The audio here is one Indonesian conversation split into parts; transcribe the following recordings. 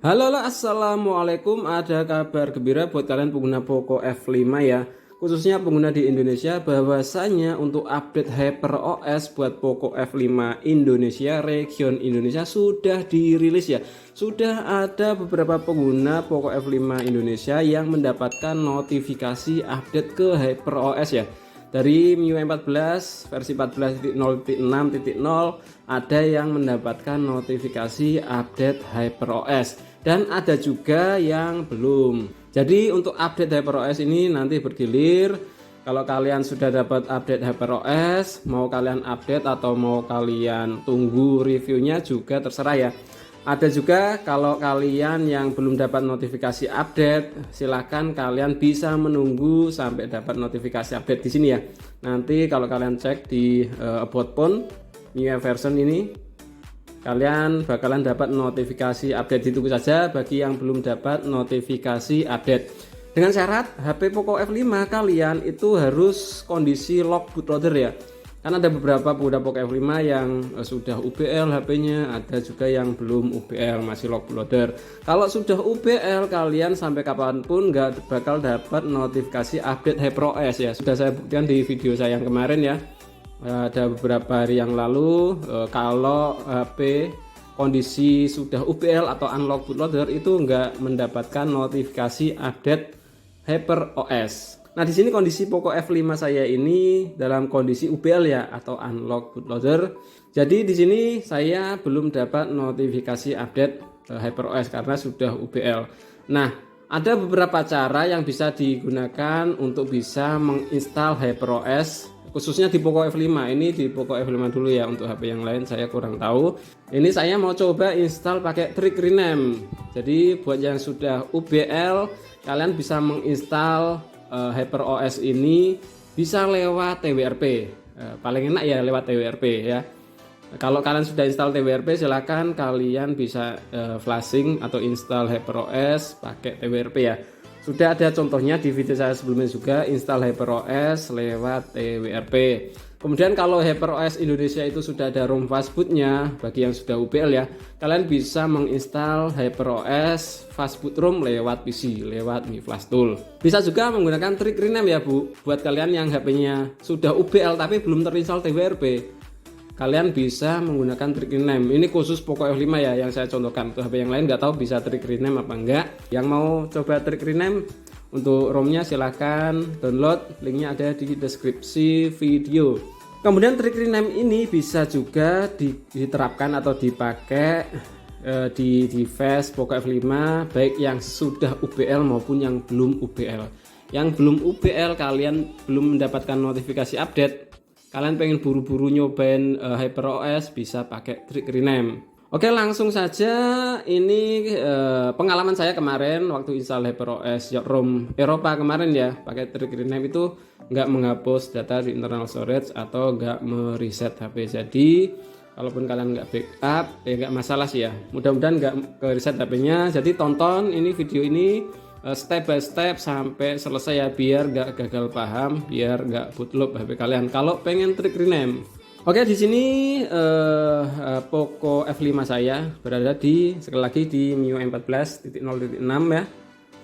Halo, assalamualaikum. Ada kabar gembira buat kalian pengguna Poco F5 ya, khususnya pengguna di Indonesia, bahwasanya untuk update HyperOS buat Poco F5 Indonesia region Indonesia sudah dirilis ya. Sudah ada beberapa pengguna Poco F5 Indonesia yang mendapatkan notifikasi update ke HyperOS ya. Dari MIUI 14 versi 14.0.6.0 ada yang mendapatkan notifikasi update HyperOS dan ada juga yang belum. Jadi untuk update HyperOS ini nanti bergilir. Kalau kalian sudah dapat update HyperOS, mau kalian update atau mau kalian tunggu reviewnya juga terserah ya. Ada juga kalau kalian yang belum dapat notifikasi update, silahkan kalian bisa menunggu sampai dapat notifikasi update di sini ya. Nanti kalau kalian cek di About Phone MIUI version ini, kalian bakalan dapat notifikasi update. Ditunggu saja bagi yang belum dapat notifikasi update. Dengan syarat HP Poco F5 kalian itu harus kondisi lock bootloader ya. Karena ada beberapa pengguna Poco F5 yang sudah UBL HP-nya, ada juga yang belum UBL, masih lock bootloader. Kalau sudah UBL, kalian sampai kapanpun nggak bakal dapat notifikasi update HyperOS ya. Sudah saya buktikan di video saya yang kemarin ya. Ada beberapa hari yang lalu, kalau HP kondisi sudah UBL atau unlock bootloader itu nggak mendapatkan notifikasi update HyperOS. Nah, di sini kondisi Poco F5 saya ini dalam kondisi UBL ya atau unlock bootloader. Jadi di sini saya belum dapat notifikasi update HyperOS karena sudah UBL. Nah, ada beberapa cara yang bisa digunakan untuk bisa menginstal HyperOS khususnya di Poco F5. Ini di Poco F5 dulu ya, untuk HP yang lain saya kurang tahu. Ini saya mau coba install pakai Trick Rename. Jadi buat yang sudah UBL, kalian bisa menginstal HyperOS ini bisa lewat TWRP. Paling enak ya lewat TWRP ya. Kalau kalian sudah install TWRP, silahkan kalian bisa flashing atau install HyperOS pakai TWRP ya. Sudah ada contohnya di video saya sebelumnya juga, install HyperOS lewat TWRP. Kemudian kalau HyperOS Indonesia itu sudah ada ROM fastbootnya, bagi yang sudah UBL ya, kalian bisa menginstal HyperOS fastboot ROM lewat PC, lewat Mi Flash Tool. Bisa juga menggunakan Trick Rename ya Bu, buat kalian yang HP-nya sudah UBL tapi belum terinstall TWRP. Kalian bisa menggunakan Trick Rename. Ini khusus Poco F5 ya yang saya contohkan. Untuk HP yang lain nggak tahu bisa Trick Rename apa enggak. Yang mau coba Trick Rename, untuk ROM-nya silahkan download, linknya ada di deskripsi video. Kemudian Trick Rename ini bisa juga diterapkan atau dipakai di device Poco F5 baik yang sudah UBL maupun yang belum UBL. Yang belum UBL, kalian belum mendapatkan notifikasi update, kalian pengen buru-buru nyobain HyperOS, bisa pakai Trick Rename. Oke, langsung saja. Ini pengalaman saya kemarin waktu install HyperOS ROM Eropa kemarin ya, pakai Trick Rename itu nggak menghapus data di internal storage atau nggak mereset HP. Jadi kalaupun kalian nggak backup ya nggak masalah sih ya, mudah-mudahan nggak ke reset HP-nya. Jadi tonton ini video ini step by step sampai selesai ya, biar nggak gagal paham, biar nggak bootloop HP kalian kalau pengen Trick Rename. Oke, di sini Poco F5 saya berada di, sekali lagi, di MIUI 14.0.6 ya.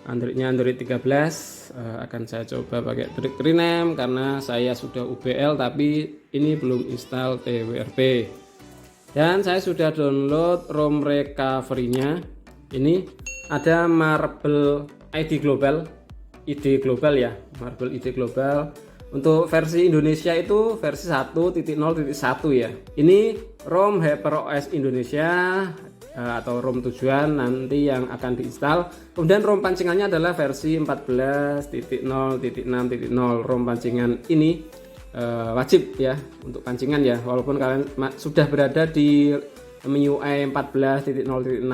Androidnya Android 13. Akan saya coba pakai Trick Rename karena saya sudah UBL tapi ini belum install TWRP. Dan saya sudah download ROM recovery-nya. Ini ada Marble ID Global, ID Global ya, Marble ID Global. Untuk versi Indonesia itu versi 1.0.1 ya. Ini ROM HyperOS Indonesia atau ROM tujuan nanti yang akan diinstal. Kemudian ROM pancingannya adalah versi 14.0.6.0. ROM pancingan ini wajib ya untuk pancingan ya, walaupun kalian sudah berada di MIUI 14.0.6.0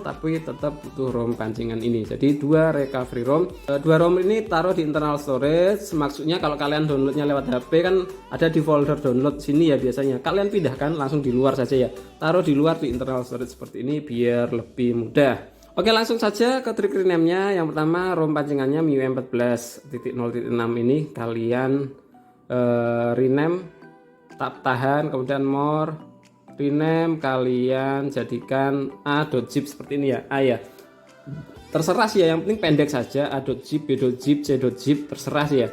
tapi tetap butuh ROM pancingan ini. Jadi dua recovery ROM. Dua ROM ini taruh di internal storage. Maksudnya kalau kalian downloadnya lewat HP kan ada di folder download sini ya biasanya. Kalian pindahkan langsung di luar saja ya. Taruh di luar di internal storage seperti ini biar lebih mudah. Oke, langsung saja ke Trick Rename-nya. Yang pertama, ROM pancingannya MIUI 14.0.6 ini kalian rename, tap tahan, kemudian more, rename kalian jadikan a.zip seperti ini ya, A ya. Terserah sih ya, yang penting pendek saja, a.zip, b.zip, c.zip, terserah sih ya.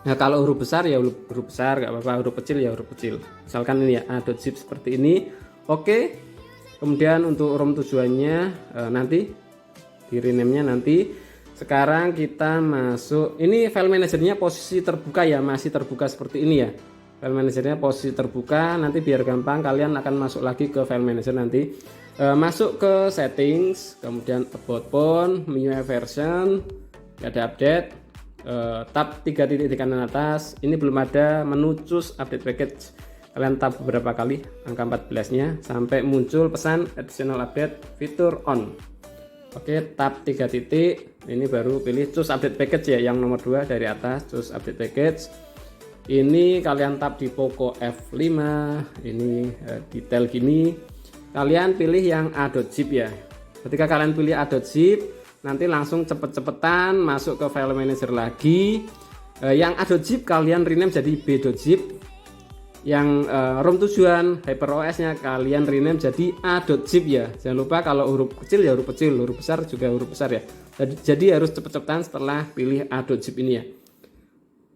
Nah kalau huruf besar ya huruf besar, nggak apa-apa, huruf kecil ya huruf kecil. Misalkan ini ya, a.zip seperti ini. Oke. Kemudian untuk ROM tujuannya nanti di rename-nya nanti. Sekarang kita masuk, ini file manajernya posisi terbuka ya, masih terbuka seperti ini ya. File manajernya posisi terbuka, nanti biar gampang kalian akan masuk lagi ke file manager nanti. Masuk ke settings, kemudian about phone, MIUI version, ada update, tab 3 titik di kanan atas. Ini belum ada menu choose update package. Kalian tab beberapa kali angka 14-nya sampai muncul pesan additional update fitur on. Oke, tab 3 titik, ini baru pilih choose update package ya, yang nomor 2 dari atas, choose update package. Ini kalian tab di Poco F5, ini detail gini. Kalian pilih yang a.zip ya. Ketika kalian pilih a.zip, nanti langsung cepet-cepetan masuk ke file manager lagi. Yang a.zip kalian rename jadi b.zip. Yang ROM tujuan HyperOS-nya kalian rename jadi a.zip ya. Jangan lupa kalau huruf kecil ya huruf kecil, huruf besar juga huruf besar ya. Jadi harus cepet-cepetan setelah pilih a.zip ini ya.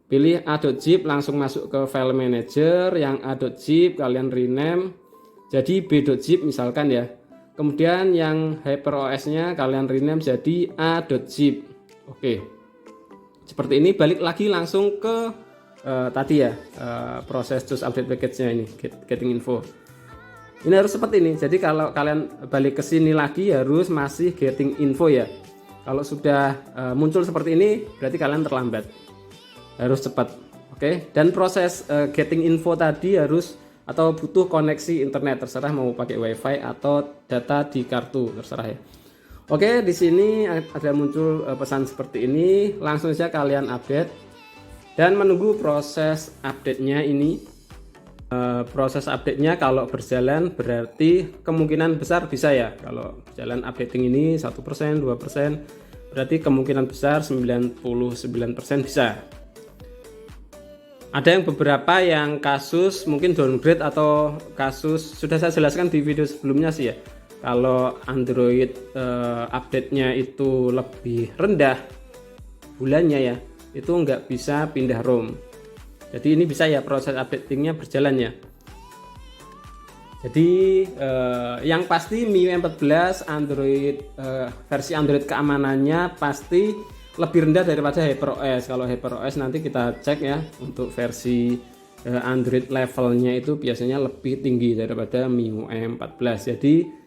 Pilih a.zip, langsung masuk ke file manager. Yang a.zip kalian rename jadi b.zip misalkan ya. Kemudian yang HyperOS-nya kalian rename jadi a.zip. Oke. Seperti ini, balik lagi langsung ke tadi ya, proses choose update package-nya ini, getting info. Ini harus seperti ini. Jadi kalau kalian balik ke sini lagi harus masih getting info ya. Kalau sudah muncul seperti ini berarti kalian terlambat. Harus cepat. Oke. Dan proses getting info tadi harus atau butuh koneksi internet, terserah mau pakai WiFi atau data di kartu, terserah ya. Oke, di sini ada muncul pesan seperti ini. Langsung saja kalian update. Dan menunggu proses update-nya ini. Proses update-nya kalau berjalan berarti kemungkinan besar bisa ya. Kalau jalan updating ini 1%, 2%, berarti kemungkinan besar 99% bisa. Ada yang beberapa yang kasus mungkin downgrade atau kasus sudah saya jelaskan di video sebelumnya sih ya. Kalau Android update-nya itu lebih rendah bulannya ya, itu nggak bisa pindah ROM. Jadi ini bisa ya, proses updatingnya berjalan ya. Jadi yang pasti MIUI 14 Android versi Android keamanannya pasti lebih rendah daripada HyperOS. Kalau HyperOS nanti kita cek ya, untuk versi Android levelnya itu biasanya lebih tinggi daripada MIUI 14. Jadi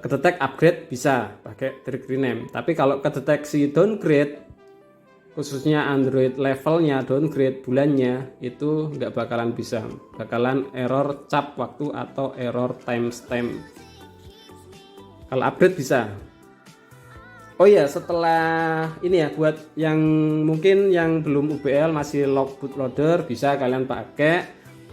kedetek upgrade bisa pakai trik rename. Tapi kalau kedeteksi downgrade, khususnya Android levelnya downgrade bulannya, itu nggak bakalan bisa, bakalan error cap waktu atau error timestamp. Kalau upgrade bisa. Oh ya, setelah ini ya, buat yang mungkin yang belum UBL masih lock bootloader, bisa kalian pakai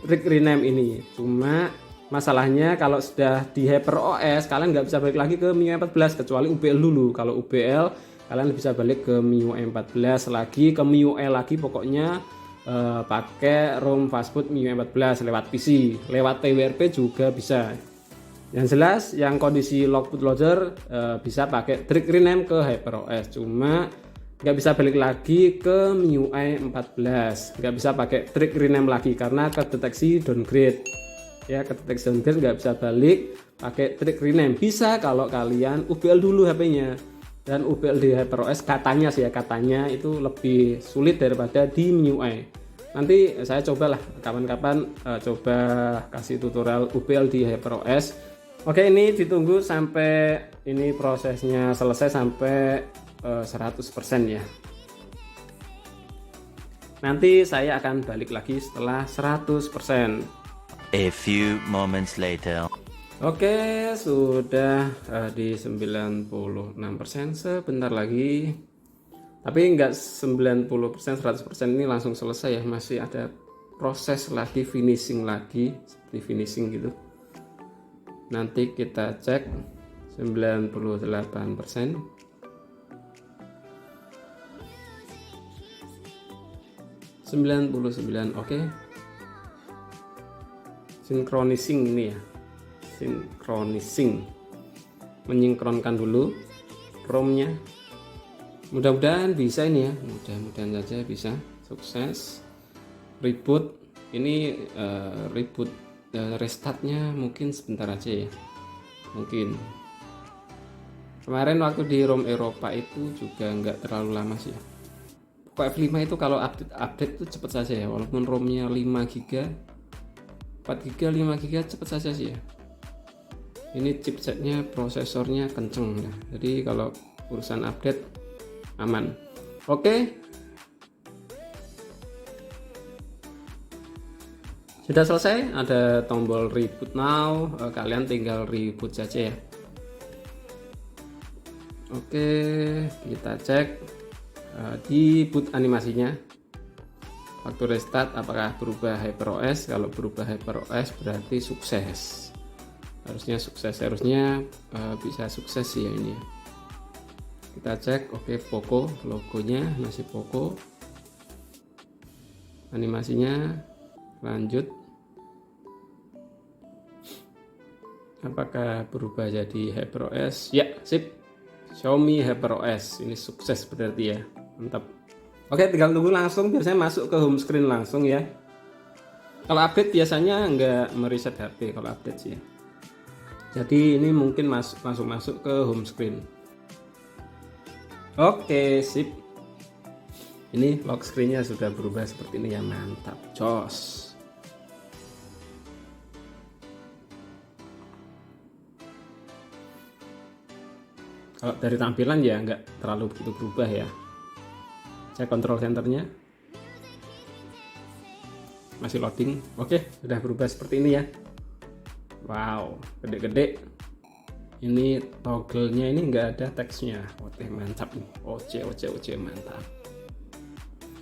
trik rename ini. Cuma masalahnya kalau sudah di HyperOS kalian nggak bisa balik lagi ke MIUI 14 kecuali UBL dulu. Kalau UBL kalian bisa balik ke MIUI 14 lagi, ke MIUI lagi pokoknya pakai ROM fastboot MIUI 14 lewat PC, lewat TWRP juga bisa. Yang jelas yang kondisi lock bootloader bisa pakai trik rename ke HyperOS, cuma nggak bisa balik lagi ke MIUI 14, nggak bisa pakai trik rename lagi karena kedeteksi downgrade ya. Kedeteksi downgrade nggak bisa balik pakai trik rename. Bisa kalau kalian UBL dulu HP-nya. Dan UBL di HyperOS katanya sih ya, katanya itu lebih sulit daripada di MIUI. Nanti saya cobalah kapan-kapan coba kasih tutorial UBL di HyperOS. Oke, ini ditunggu sampai ini prosesnya selesai sampai 100% ya. Nanti saya akan balik lagi setelah 100%. A few moments later. Oke, sudah di 96%, sebentar lagi. Tapi enggak 90%, 100% ini langsung selesai ya, masih ada proses lagi, finishing lagi, seperti finishing gitu. Nanti kita cek 98%. 99, oke. Synchronizing ini ya, synchronizing, menyinkronkan dulu ROM-nya. Mudah-mudahan bisa ini ya, mudah-mudahan saja bisa sukses. Reboot ini reboot restartnya mungkin sebentar aja ya, mungkin kemarin waktu di ROM Eropa itu juga nggak terlalu lama sih ya. Poco F5 itu kalau update itu cepat saja ya, walaupun ROM-nya 5 GB 4 GB 5 GB cepat saja sih ya. Ini chipsetnya, prosesornya kenceng ya, jadi kalau urusan update aman. Oke, sudah selesai, ada tombol reboot now, kalian tinggal reboot saja ya. Oke, kita cek di boot animasinya. Waktu restart apakah berubah HyperOS? Kalau berubah HyperOS berarti sukses. Harusnya sukses, harusnya bisa sukses sih ya ini ya. Kita cek, oke, Poco, logonya masih Poco. Animasinya lanjut. Apakah berubah jadi HyperOS? Ya, sip. Xiaomi HyperOS. Ini sukses berarti ya. Mantap. Oke, tinggal tunggu langsung, biasanya masuk ke home screen langsung ya. Kalau update biasanya nggak mereset HP kalau update sih ya. Jadi ini mungkin langsung masuk ke home screen. Oke, sip. Ini lock screen-nya sudah berubah seperti ini ya, mantap, jos. Kalau dari tampilan ya nggak terlalu begitu berubah ya. Saya control centernya masih loading. Oke, sudah berubah seperti ini ya. Wow, gede-gede. Ini toggle-nya ini nggak ada teksnya. Oke, mantap nih. Oce, mantap.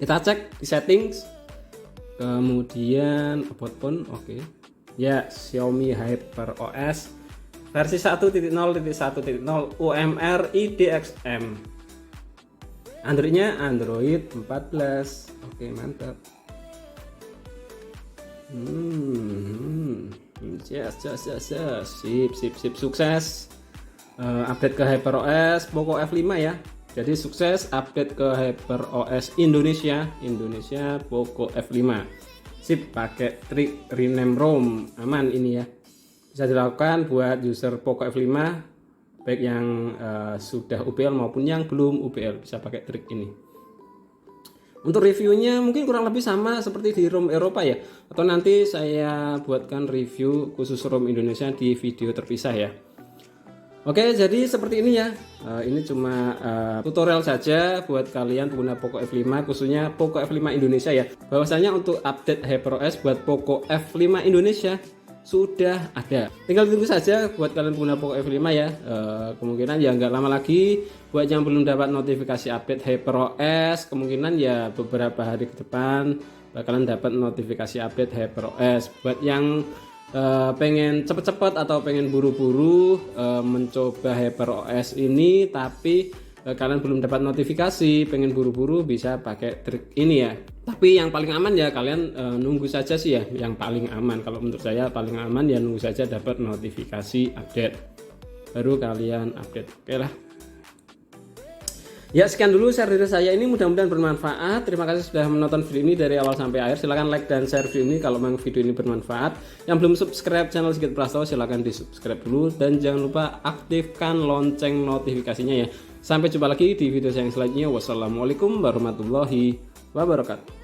Kita cek di settings. Kemudian about phone, oke. Ya, Xiaomi HyperOS versi 1.0.1.0 UMR IDXM. Android-nya Android 14. Oke, mantap. Yes. Sip, sukses. Update ke HyperOS Poco F5 ya. Jadi sukses update ke HyperOS Indonesia Poco F5. Sip, pakai trik rename ROM, aman ini ya. Bisa dilakukan buat user Poco F5 baik yang sudah UPL maupun yang belum UPL, bisa pakai trik ini. Untuk reviewnya mungkin kurang lebih sama seperti di ROM Eropa ya, atau nanti saya buatkan review khusus ROM Indonesia di video terpisah ya. Oke, jadi seperti ini ya. Ini cuma tutorial saja buat kalian pengguna Poco F5, khususnya Poco F5 Indonesia ya. Bahwasanya untuk update HyperOS buat Poco F5 Indonesia sudah ada. Tinggal tunggu saja buat kalian pengguna Poco F5 ya. Kemungkinan ya nggak lama lagi. Buat yang belum dapat notifikasi update HyperOS, kemungkinan ya beberapa hari ke depan bakalan dapat notifikasi update HyperOS. Buat yang pengen cepet-cepet atau pengen buru-buru mencoba HyperOS ini tapi kalian belum dapat notifikasi, pengen buru-buru, bisa pakai trik ini ya. Tapi yang paling aman ya kalian nunggu saja sih ya, yang paling aman. Kalau menurut saya paling aman ya nunggu saja dapat notifikasi update, baru kalian update. Oke lah. Ya, sekian dulu share dari saya ini, mudah-mudahan bermanfaat. Terima kasih sudah menonton video ini dari awal sampai akhir. Silahkan like dan share video ini kalau memang video ini bermanfaat. Yang belum subscribe channel Sigit Prastowo silahkan di subscribe dulu, dan jangan lupa aktifkan lonceng notifikasinya ya. Sampai jumpa lagi di video saya yang selanjutnya. Wassalamualaikum warahmatullahi wabarakatuh.